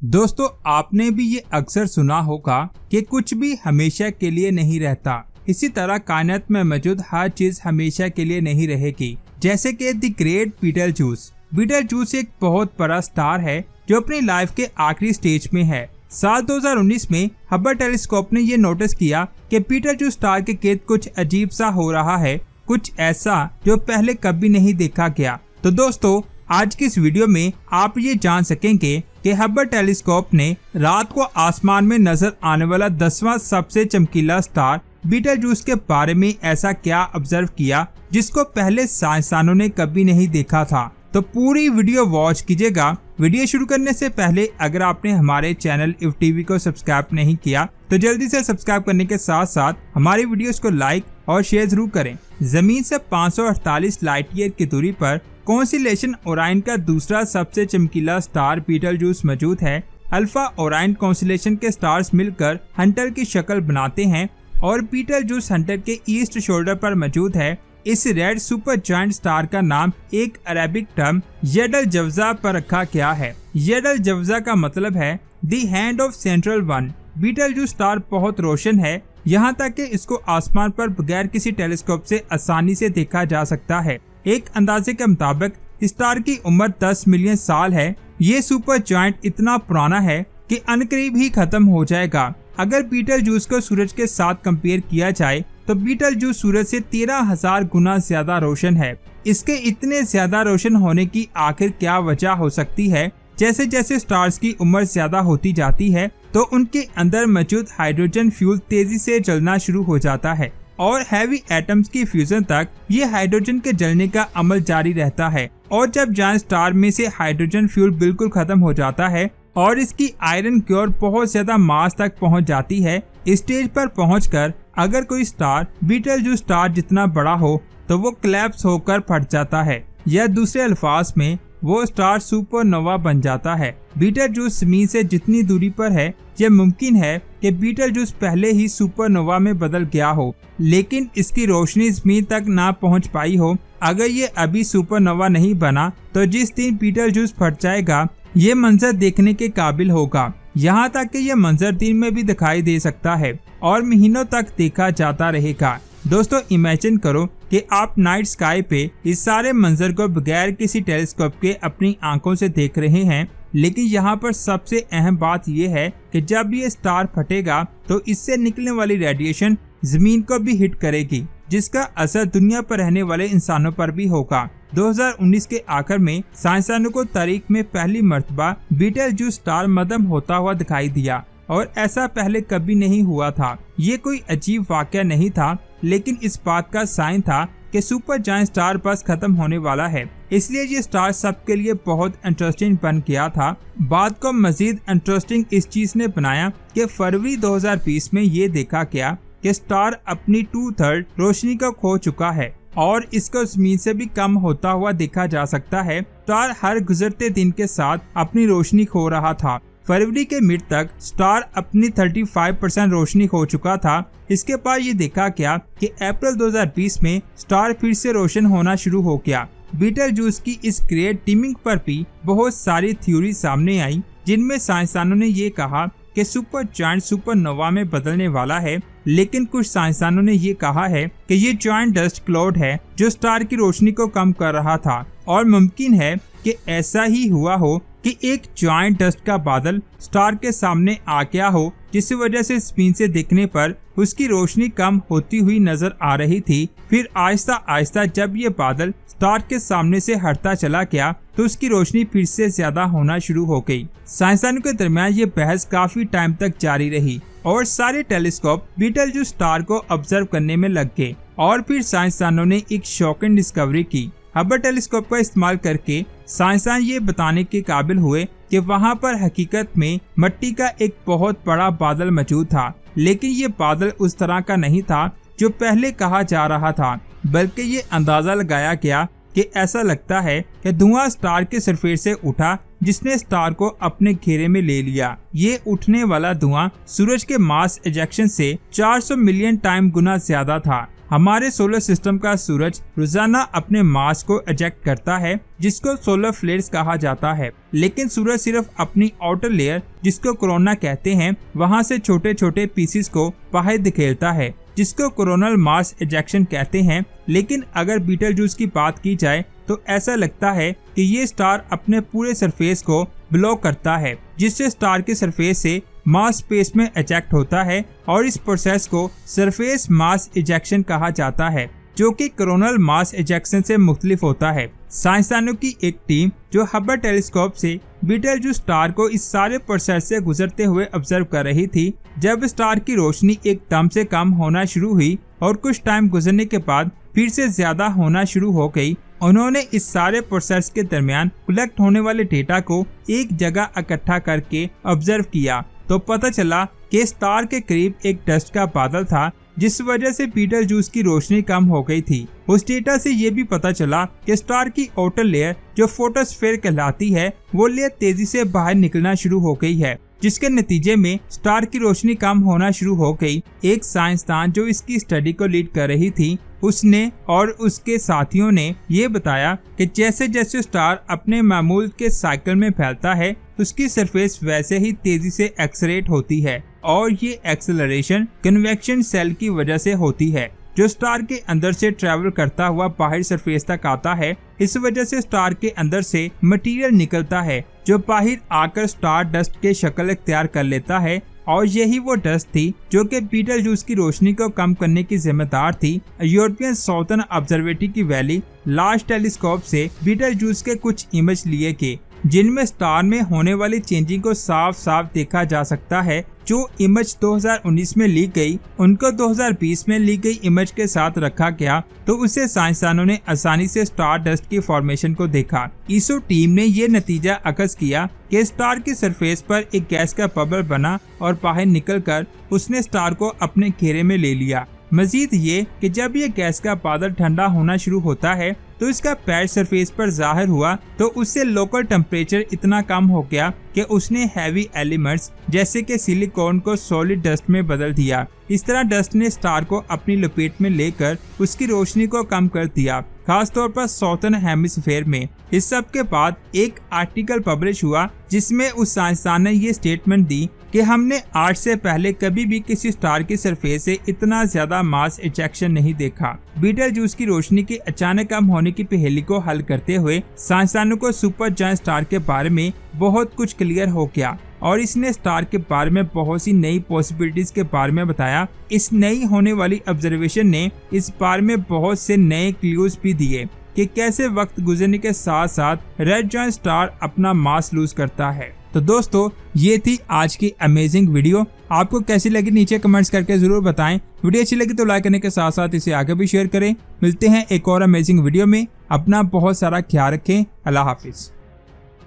दोस्तों, आपने भी ये अक्सर सुना होगा कि कुछ भी हमेशा के लिए नहीं रहता। इसी तरह कायनात में मौजूद हर चीज हमेशा के लिए नहीं रहेगी। जैसे कि द ग्रेट बीटलजूस एक बहुत बड़ा स्टार है जो अपनी लाइफ के आखिरी स्टेज में है। साल 2019 में हबल टेलीस्कोप ने ये नोटिस किया कि बीटलजूस स्टार के गिर्द कुछ अजीब सा हो रहा है, कुछ ऐसा जो पहले कभी नहीं देखा गया। तो दोस्तों, आज की इस वीडियो में आप ये जान सकेंगे कि हबल टेलीस्कोप ने रात को आसमान में नजर आने वाला 10वां सबसे चमकीला स्टार बीटलजूस के बारे में ऐसा क्या ऑब्जर्व किया जिसको पहले साइंसदानों ने कभी नहीं देखा था। तो पूरी वीडियो वॉच कीजिएगा। वीडियो शुरू करने से पहले अगर आपने हमारे चैनल इफ टीवी को सब्सक्राइब नहीं किया तो जल्दी से सब्सक्राइब करने के साथ साथ हमारी वीडियोस को लाइक और शेयर जरूर करें। जमीन से 548 लाइट ईयर की दूरी पर कॉन्स्टेलेशन ओराइन का दूसरा सबसे चमकीला स्टार बीटलजूस मौजूद है। अल्फा ओराइन कॉन्स्टेलेशन के स्टार्स मिलकर हंटर की शक्ल बनाते हैं और बीटलजूस हंटर के ईस्ट शोल्डर पर मौजूद है। इस रेड सुपर जायंट स्टार का नाम एक अरेबिक टर्म येडल जवजा पर रखा गया है। येडल जवजा का मतलब है दी hand of central one. Beetlejuice star बहुत रोशन है, यहाँ तक कि इसको आसमान पर बगैर किसी टेलीस्कोप से आसानी से देखा जा सकता है। एक अंदाजे के मुताबिक स्टार की उम्र 10 मिलियन साल है। ये सुपर जायंट इतना पुराना है कि अनकरीब ही खत्म हो जाएगा। अगर बीटलजूस को सूरज के साथ कंपेयर किया जाए तो बीटलजूस सूरज से 13,000 गुना ज्यादा रोशन है। इसके इतने ज्यादा रोशन होने की आखिर क्या वजह हो सकती है? जैसे जैसे स्टार्स की उम्र ज्यादा होती जाती है तो उनके अंदर मौजूद हाइड्रोजन फ्यूल तेजी से जलना शुरू हो जाता है और हैवी एटम्स की फ्यूजन तक ये हाइड्रोजन के जलने का अमल जारी रहता है। और जब जायंट स्टार में से हाइड्रोजन फ्यूल बिल्कुल खत्म हो जाता है और इसकी आयरन क्योर बहुत ज्यादा मास तक पहुंच जाती है, स्टेज पर पहुंचकर अगर कोई स्टार बीटलजूस स्टार जितना बड़ा हो तो वो क्लैप्स होकर फट जाता है, या दूसरे अल्फाज में वो स्टार सुपरनोवा बन जाता है। बीटलजूस जमीन से जितनी दूरी पर है, यह मुमकिन है कि बीटलजूस पहले ही सुपरनोवा में बदल गया हो, लेकिन इसकी रोशनी जमीन तक ना पहुंच पाई हो। अगर ये अभी सुपरनोवा नहीं बना तो जिस दिन बीटलजूस फट जाएगा ये मंजर देखने के काबिल होगा। यहाँ तक कि यह मंजर दिन में भी दिखाई दे सकता है और महीनों तक देखा जाता रहेगा। दोस्तों, इमेजिन करो कि आप नाइट स्काई पे इस सारे मंजर को बगैर किसी टेलीस्कोप के अपनी आंखों से देख रहे हैं, लेकिन यहाँ पर सबसे अहम बात यह है कि जब ये स्टार फटेगा तो इससे निकलने वाली रेडिएशन जमीन को भी हिट करेगी, जिसका असर दुनिया पर रहने वाले इंसानों पर भी होगा। 2019 के आखिर में साइंसदानों को तारीख में पहली मर्तबा बीटलजूस स्टार मदम होता हुआ दिखाई दिया और ऐसा पहले कभी नहीं हुआ था। ये कोई अजीब वाकया नहीं था, लेकिन इस बात का साइन था कि सुपर जायंट स्टार बस खत्म होने वाला है। इसलिए ये स्टार सबके लिए बहुत इंटरेस्टिंग बन गया था। बात को मजीद इंटरेस्टिंग इस चीज ने बनाया कि फरवरी 2020 में ये देखा गया कि स्टार अपनी 2/3 रोशनी को खो चुका है और इसको जमीन से भी कम होता हुआ देखा जा सकता है। स्टार हर गुजरते दिन के साथ अपनी रोशनी खो रहा था। फरवरी के मिड तक स्टार अपनी 35% रोशनी खो चुका था। इसके बाद ये देखा गया कि अप्रैल 2020 में स्टार फिर से रोशन होना शुरू हो गया। बीटलजूस की इस ग्रेट डिमिंग पर भी बहुत सारी थ्योरी सामने आई, जिनमें साइंसदानों ने ये कहा कि सुपर जायंट सुपरनोवा में बदलने वाला है, लेकिन कुछ साइंसदानों ने ये कहा है कि ये जायंट डस्ट क्लाउड है जो स्टार की रोशनी को कम कर रहा था और मुमकिन है कि ऐसा ही हुआ हो कि एक जायंट डस्ट का बादल स्टार के सामने आ गया हो, जिस वजह से स्क्रीन से देखने पर उसकी रोशनी कम होती हुई नजर आ रही थी। फिर आहिस्ता आहिस्ता जब ये बादल स्टार के सामने से हटता चला गया तो उसकी रोशनी फिर से ज्यादा होना शुरू हो गई। साइंसदानों के दरमियान ये बहस काफी टाइम तक जारी रही और सारे टेलीस्कोप बीटलजूस स्टार को ऑब्जर्व करने में लग गए। और फिर साइंसदानों ने एक शॉकिंग डिस्कवरी की। हबल टेलीस्कोप का इस्तेमाल करके साइंसदान ये बताने के काबिल हुए कि वहाँ पर हकीकत में मिट्टी का एक बहुत बड़ा बादल मौजूद था, लेकिन ये बादल उस तरह का नहीं था जो पहले कहा जा रहा था, बल्कि ये अंदाजा लगाया गया कि ऐसा लगता है कि धुआं स्टार के सरफेस से उठा, जिसने स्टार को अपने घेरे में ले लिया। ये उठने वाला धुआं सूरज के मास इजेक्शन से 400 मिलियन टाइम गुना ज्यादा था। हमारे सोलर सिस्टम का सूरज रोजाना अपने मास को इजेक्ट करता है, जिसको सोलर फ्लेयर्स कहा जाता है। लेकिन सूरज सिर्फ अपनी आउटर लेयर, जिसको कोरोना कहते हैं, वहां से छोटे छोटे पीसेस को बाहर धकेलता है, जिसको कोरोनल मास इजेक्शन कहते हैं। लेकिन अगर बीटलजूस की बात की जाए तो ऐसा लगता है कि ये स्टार अपने पूरे सरफेस को ब्लॉक करता है, जिससे स्टार के सरफेस से मास स्पेस में इजेक्ट होता है और इस प्रोसेस को सरफेस मास इजेक्शन कहा जाता है, जो कि कोरोनल मास इजेक्शन से मुख्तलिफ होता है। साइंसदानों की एक टीम जो हबल टेलीस्कोप से बीटलजूस स्टार को इस सारे प्रोसेस से गुजरते हुए ऑब्जर्व कर रही थी। जब स्टार की रोशनी एकदम से कम होना शुरू हुई और कुछ टाइम गुजरने के बाद फिर से ज्यादा होना शुरू हो गई, उन्होंने इस सारे प्रोसेस के दरमियान कलेक्ट होने वाले डेटा को एक जगह इकट्ठा करके ऑब्जर्व किया तो पता चला कि स्टार के करीब एक डस्ट का बादल था, जिस वजह से बीटलजूस की रोशनी कम हो गई थी। उस डेटा से ये भी पता चला कि स्टार की आउटर लेयर जो फोटोस्फीयर कहलाती है, वो लेयर तेजी से बाहर निकलना शुरू हो गई है, जिसके नतीजे में स्टार की रोशनी कम होना शुरू हो गई। एक साइंसदान जो इसकी स्टडी को लीड कर रही थी, उसने और उसके साथियों ने ये बताया कि जैसे जैसे स्टार अपने मामूल के साइकिल में फैलता है, उसकी सरफेस वैसे ही तेजी से एक्सलेरेट होती है और ये एक्सेलरेशन कन्वेक्शन सेल की वजह से होती है, जो स्टार के अंदर से ट्रेवल करता हुआ बाहर सरफेस तक आता है। इस वजह से स्टार के अंदर से मटेरियल निकलता है जो बाहर आकर स्टार डस्ट के शक्ल इख्तियार कर लेता है, और यही वो डस्ट थी जो कि बीटलजूस की रोशनी को कम करने की जिम्मेदार थी। यूरोपियन साउथर्न ऑब्जर्वेटरी की वैली लार्ज टेलीस्कोप से बीटलजूस के कुछ इमेज लिए गए, जिनमें स्टार में होने वाली चेंजिंग को साफ साफ देखा जा सकता है। जो इमेज 2019 में ली गई, उनको 2020 में ली गई इमेज के साथ रखा गया, तो उसे साइंसदानों ने आसानी से स्टार डस्ट की फॉर्मेशन को देखा। इसो टीम ने ये नतीजा अखज़ किया कि स्टार की सरफेस पर एक गैस का बबल बना और बाहर निकलकर उसने स्टार को अपने घेरे में ले लिया। मजीद ये कि जब ये गैस का बादल ठंडा होना शुरू होता है तो इसका पैच सरफेस पर जाहिर हुआ, तो उससे लोकल टेम्परेचर इतना कम हो गया कि उसने हैवी एलिमेंट्स जैसे कि सिलिकॉन को सॉलिड डस्ट में बदल दिया। इस तरह डस्ट ने स्टार को अपनी लपेट में लेकर उसकी रोशनी को कम कर दिया, खास तौर पर साउथर्न हेमिस्फीयर में। इस सब के बाद एक आर्टिकल पब्लिश हुआ जिसमें उस साइंसदान ने ये स्टेटमेंट दी कि हमने आज से पहले कभी भी किसी स्टार की सरफेस से इतना ज्यादा मास इजेक्शन नहीं देखा। बीटलजूस की रोशनी के अचानक कम होने की पहेली को हल करते हुए साइंसदानों को सुपर जायंट स्टार के बारे में बहुत कुछ क्लियर हो गया और इसने स्टार के बारे में बहुत सी नई पॉसिबिलिटीज के बारे में बताया। इस नई होने वाली ऑब्जर्वेशन ने इस बारे में बहुत से नए क्लूज भी दिए कि कैसे वक्त गुजरने के साथ साथ रेड जायंट स्टार अपना मास लूज करता है। तो दोस्तों, ये थी आज की अमेजिंग वीडियो। आपको कैसी लगी नीचे कमेंट्स करके जरूर बताएं। वीडियो अच्छी लगी तो लाइक करने के साथ साथ इसे आगे भी शेयर करें। मिलते हैं एक और अमेजिंग वीडियो में। अपना बहुत सारा ख्याल रखें। अल्लाह हाफिज।